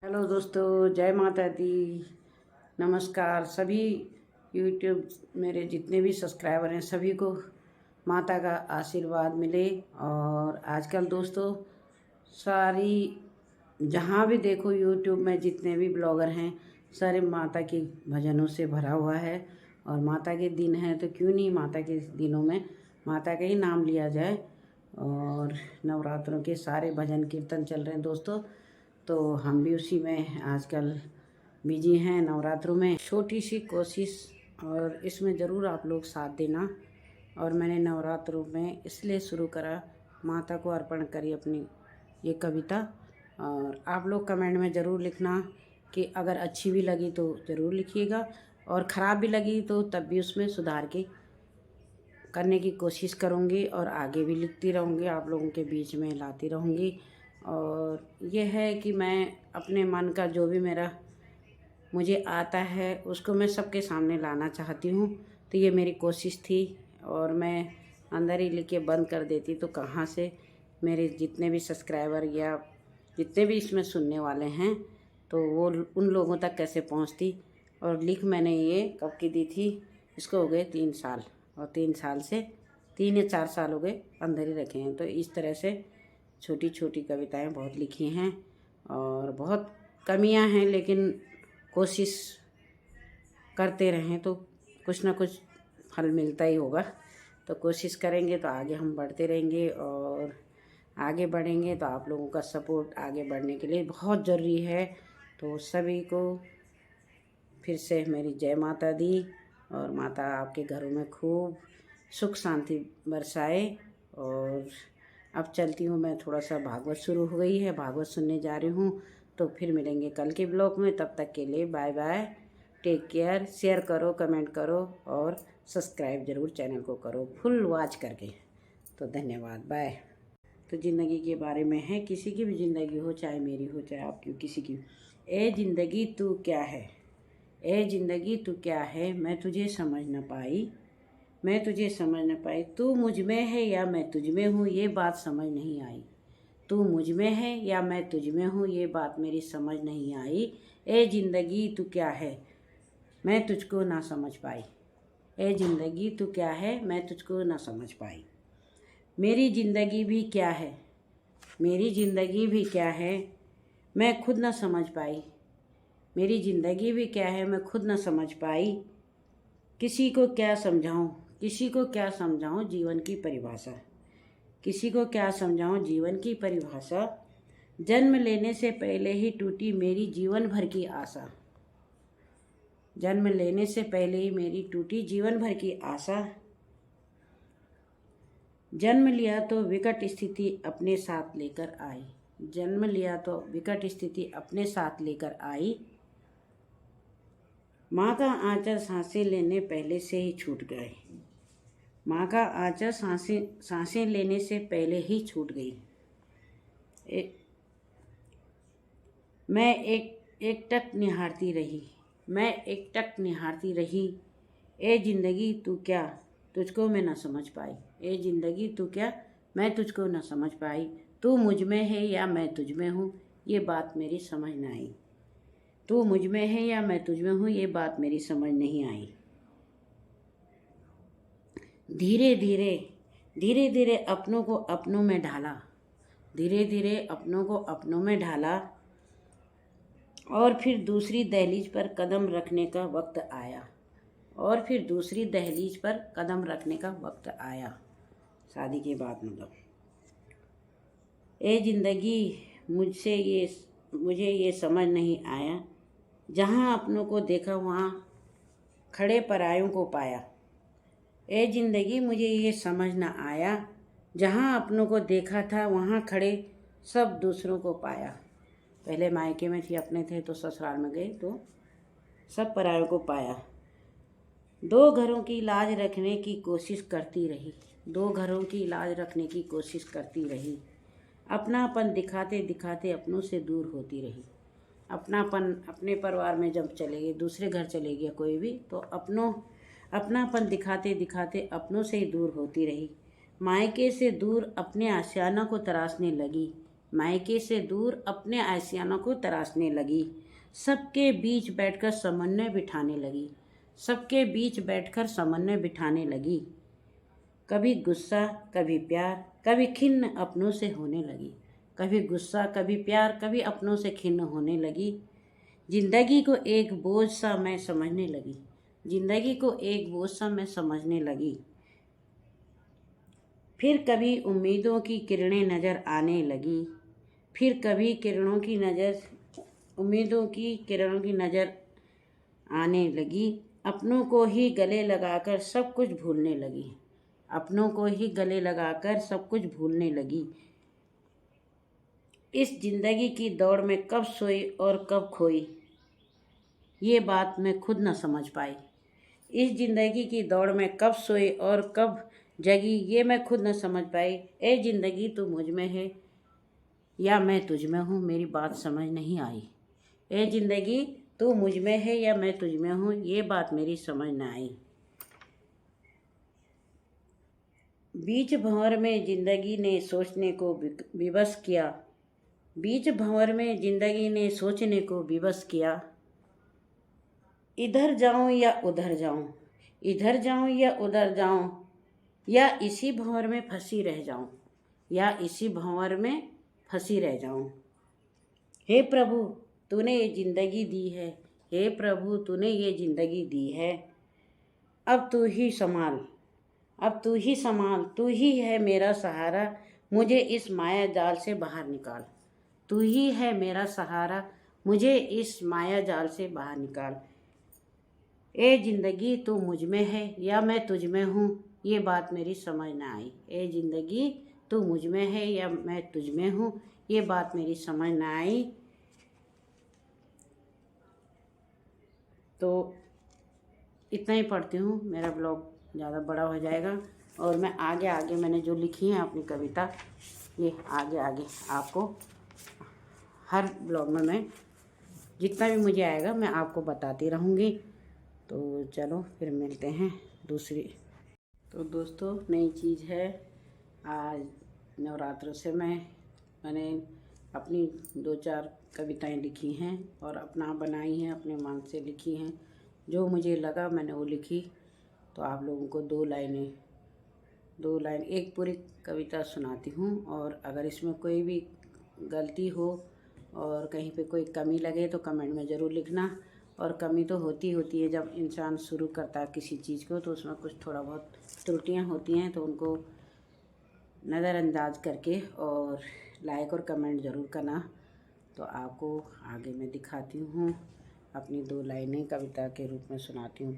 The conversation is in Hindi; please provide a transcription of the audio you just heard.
हेलो दोस्तों, जय माता दी। नमस्कार सभी यूट्यूब मेरे जितने भी सब्सक्राइबर हैं सभी को माता का आशीर्वाद मिले। और आजकल दोस्तों सारी जहाँ भी देखो यूट्यूब में जितने भी ब्लॉगर हैं सारे माता के भजनों से भरा हुआ है। और माता के दिन हैं तो क्यों नहीं माता के दिनों में माता का ही नाम लिया जाए। और नवरात्रों के सारे भजन कीर्तन चल रहे हैं दोस्तों, तो हम भी उसी में आजकल बिजी हैं नवरात्रों में। छोटी सी कोशिश और इसमें ज़रूर आप लोग साथ देना। और मैंने नवरात्रों में इसलिए शुरू करा, माता को अर्पण करी अपनी ये कविता। और आप लोग कमेंट में ज़रूर लिखना कि अगर अच्छी भी लगी तो ज़रूर लिखिएगा, और ख़राब भी लगी तो तब भी उसमें सुधार के करने की कोशिश करूँगी और आगे भी लिखती रहूँगी, आप लोगों के बीच में लाती रहूँगी। और ये है कि मैं अपने मन का जो भी मुझे आता है उसको मैं सबके सामने लाना चाहती हूँ। तो ये मेरी कोशिश थी, और मैं अंदर ही लिख के बंद कर देती तो कहाँ से मेरे जितने भी सब्सक्राइबर या जितने भी इसमें सुनने वाले हैं तो वो उन लोगों तक कैसे पहुँचती। और लिख मैंने ये कब की दी थी, इसको हो गए 3 साल, और 3 साल से 3 या 4 साल हो गए अंदर ही रखे हैं। तो इस तरह से छोटी छोटी कविताएं बहुत लिखी हैं, और बहुत कमियां हैं, लेकिन कोशिश करते रहें तो कुछ ना कुछ फल मिलता ही होगा। तो कोशिश करेंगे तो आगे हम बढ़ते रहेंगे, और आगे बढ़ेंगे तो आप लोगों का सपोर्ट आगे बढ़ने के लिए बहुत ज़रूरी है। तो सभी को फिर से मेरी जय माता दी, और माता आपके घरों में खूब सुख शांति बरसाए। और अब चलती हूँ मैं, थोड़ा सा भागवत शुरू हो गई है, भागवत सुनने जा रही हूँ। तो फिर मिलेंगे कल के ब्लॉग में, तब तक के लिए bye bye, take care. Share करो, कमेंट करो और सब्सक्राइब ज़रूर चैनल को करो फुल वॉच करके। तो धन्यवाद, बाय। तो ज़िंदगी के बारे में है, किसी की भी ज़िंदगी हो, चाहे मेरी हो चाहे आपकी, किसी की। ए ज़िंदगी तू क्या है, ए ज़िंदगी तू क्या है, मैं तुझे समझ न पाई, मैं तुझे समझ न पाई। तू मुझ में है या मैं तुझ में हूँ, ये बात समझ नहीं आई। तू मुझ में है या मैं तुझ में हूँ, ये बात मेरी समझ नहीं आई। ए ज़िंदगी तू क्या है, मैं तुझको ना समझ पाई। ए ज़िंदगी तू क्या है, मैं तुझको ना समझ पाई। मेरी ज़िंदगी भी क्या है, मेरी ज़िंदगी भी क्या है, मैं खुद ना समझ पाई। मेरी ज़िंदगी भी क्या है, मैं खुद ना समझ पाई। किसी को क्या समझाऊं, किसी को क्या समझाऊं जीवन की परिभाषा, किसी को क्या समझाऊं जीवन की परिभाषा। जन्म लेने से पहले ही टूटी मेरी जीवन भर की आशा, जन्म लेने से पहले ही मेरी टूटी जीवन भर की आशा। जन्म लिया तो विकट स्थिति अपने साथ लेकर आई, जन्म लिया तो विकट स्थिति अपने साथ लेकर आई। माँ का आंचल सांसें लेने पहले से ही छूट गए, माँ का आंचल सांसें लेने से पहले ही छूट गई। मैं एकटक निहारती रही, मैं एकटक निहारती रही। ए ज़िंदगी तू क्या, तुझको मैं न समझ पाई। ए ज़िंदगी तू क्या, मैं तुझको न समझ पाई। तू मुझ में है या मैं तुझ में हूँ, ये बात मेरी समझ न आई। तू मुझ में है या मैं तुझ में हूँ, ये बात मेरी समझ नहीं आई। धीरे धीरे धीरे धीरे अपनों को अपनों में ढाला, धीरे धीरे अपनों को अपनों में ढाला। और फिर दूसरी दहलीज पर कदम रखने का वक्त आया, और फिर दूसरी दहलीज पर कदम रखने का वक्त आया। शादी के बाद मतलब। ए ज़िंदगी मुझे ये समझ नहीं आया, जहाँ अपनों को देखा वहाँ खड़े परायों को पाया। ए ज़िंदगी मुझे ये समझ न आया, जहाँ अपनों को देखा था वहाँ खड़े सब दूसरों को पाया। पहले मायके में थी, अपने थे, तो ससुराल में गए तो सब परायों को पाया। दो घरों की लाज रखने की कोशिश करती रही, दो घरों की लाज रखने की कोशिश करती रही। अपनापन दिखाते दिखाते अपनों से दूर होती रही। अपनापन अपने परिवार में जब चले गए, दूसरे घर चले गया कोई भी, तो अपनापन दिखाते दिखाते अपनों से ही दूर होती रही। मायके से दूर अपने आशियाना को तराशने लगी, मायके से दूर अपने आशियानों को तराशने लगी। सबके बीच बैठकर समन्वय बिठाने लगी। सबके बीच बैठकर समन्वय बिठाने लगी। कभी गुस्सा, कभी प्यार, कभी खिन्न अपनों से होने लगी। कभी गुस्सा, कभी प्यार, कभी अपनों से खिन्न होने लगी। जिंदगी को एक बोझ सा मैं समझने लगी। जिंदगी को एक बोझ सा मैं समझने लगी। फिर कभी उम्मीदों की किरणें नज़र आने लगी। फिर कभी उम्मीदों की किरणों की नज़र आने लगी। अपनों को ही गले लगाकर सब कुछ भूलने लगी। अपनों को ही गले लगाकर सब कुछ भूलने लगी। इस जिंदगी की दौड़ में कब सोई और कब खोई, ये बात मैं खुद न समझ पाई। इस जिंदगी की दौड़ में कब सोई और कब जगी, ये मैं खुद न समझ पाई। ए जिंदगी तू मुझ में है या मैं तुझ में हूँ, मेरी बात समझ नहीं आई। ए जिंदगी तू मुझ में है या मैं तुझ में हूँ, ये बात मेरी समझ न आई। बीच भंवर में जिंदगी ने सोचने को विवश किया। बीच भंवर में जिंदगी ने सोचने को विवश किया। इधर जाऊं या उधर जाऊं, इधर जाऊं या उधर जाऊं, या इसी भंवर में फंसी रह जाऊं, या इसी भंवर में फंसी रह जाऊं। हे प्रभु तूने ये जिंदगी दी है। हे प्रभु तूने ये जिंदगी दी है। अब तू ही संभाल, अब तू ही संभाल। तू ही है मेरा सहारा, मुझे इस माया जाल से बाहर निकाल। तू ही है मेरा सहारा, मुझे इस माया जाल से बाहर निकाल। ए जिंदगी तू मुझ में है या मैं तुझ में हूँ, ये बात मेरी समझ न आई। ए जिंदगी तू मुझ में है या मैं तुझ में हूँ, ये बात मेरी समझ न आई। तो इतना ही पढ़ती हूँ, मेरा ब्लॉग ज़्यादा बड़ा हो जाएगा। और मैं आगे आगे मैंने जो लिखी है अपनी कविता, ये आगे आगे आपको हर ब्लॉग में मैं जितना भी मुझे आएगा मैं आपको बताती रहूँगी। तो चलो फिर मिलते हैं दूसरी। तो दोस्तों नई चीज़ है, आज नवरात्र से मैंने अपनी 2-4 कविताएं लिखी हैं और अपना बनाई हैं, अपने मन से लिखी हैं। जो मुझे लगा मैंने वो लिखी। तो आप लोगों को 2 लाइन एक पूरी कविता सुनाती हूँ। और अगर इसमें कोई भी गलती हो और कहीं पे कोई कमी लगे तो कमेंट में ज़रूर लिखना। और कमी तो होती है, जब इंसान शुरू करता है किसी चीज़ को तो उसमें कुछ थोड़ा बहुत त्रुटियाँ होती हैं, तो उनको नज़रअंदाज करके और लाइक और कमेंट ज़रूर करना। तो आपको आगे मैं दिखाती हूँ, अपनी 2 लाइनें कविता के रूप में सुनाती हूँ।